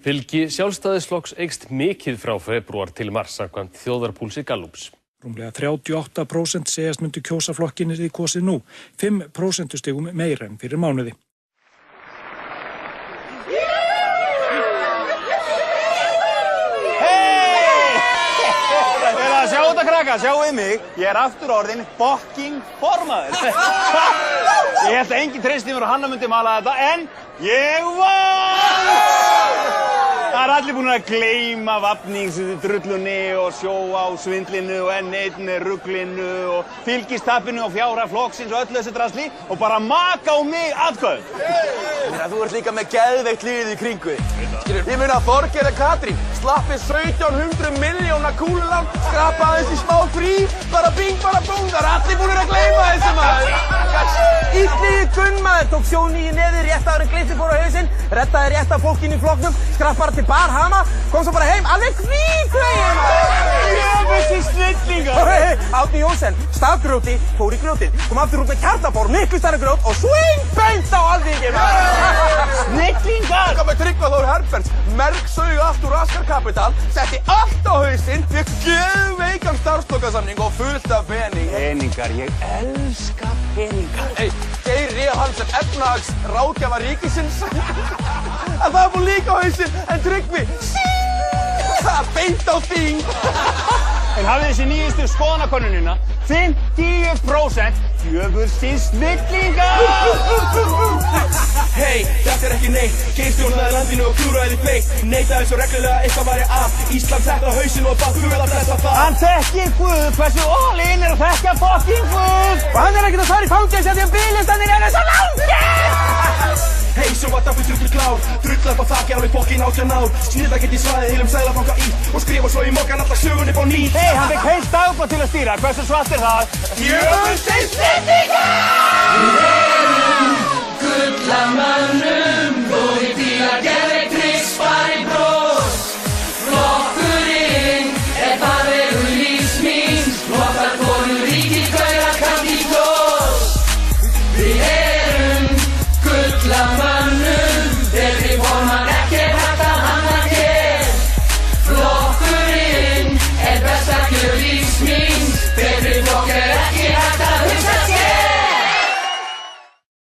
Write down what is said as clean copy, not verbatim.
Fylgi Sjálfstæðisflokks eykst mikið frá febrúar til mars samkvæmt þjóðarpúlsi Gallups. Rúmlega 38% segjast myndu kjósa flokkinn yrði kosið nú, 5 prósentustigum meira en fyrir mánuði. Sjá þetta krakka, sjáuð mig, ég aftur orðinn fucking formaður. Ég held að enginn treysti mér og Hanna myndi mala þetta, en ég vann! Það allir búin að gleyma vafningsdrullunni og sjóa á svindlinu og N1 ruglinu og fylgistappinu og fjárhag flokksins og öllu þessu drasli og bara maka á mig atkvæðum. Þú ert líka með geðveikt liðið í kringu þig. Ég meina að Þorgeir og Katrín slappið 1700 milljóna kúlulán, skrappa aðeins í smá frí, bara bing, bara bung, það allir búin að gleyma þessu maður. Ísliði Gunnmaður tók sjónýju neður rétt áður en glittir fór á hausinn, rettaði rétt af fólkinu í flokknum, skrapp bara til Barhama, kom svo bara heim, alveg hvítfleginn! Jöfnvessi snillingar! Árni Jónsson, stafgrjóti, fór í grjótið, kom aftur út með kjarnabór, miklu stærra grjót og swing beint á alþingi! Snillingar! Það með Tryggva Þór Herberts, mergsaug allt úr Askar Capital, setti allt á hausinn, fekk geðveikan starfslokasamning og fullt af pening. Peningar, ég elska peningar. Geir réð hann sem efnahagsráðgjafa ríkisins. En það fór líka á hausinn, en Tryggvi, beint á þing. En hafið þessi nýjustu skoðanakönnunina, 50% djöfulsins snillingar! Hey, þetta ekki neitt, Geir stjórnaði landinu og klúraði feitt. Neitaði svo reglulega eitthvað væri að, Ísland sett á hausinn og bað Guð að blessa það. Hann þekkir Guð, hversu all-in er að þekkja fucking Guð! Og hann ekkert að fara í fangelsi af því að biðlistanir eru svo langir! Hey, svo var Dabbi drullu klár, drulla upp á þakki alveg fokkin 18 ár. Snilda geti svæðið heilum seðlabanka í og skrifa svo í mokkan alltaf sögun upp á nýtt. Hey, hann fekk heilt dagblað til að stýra, hversu svart er það? Djöfulsins snillingar!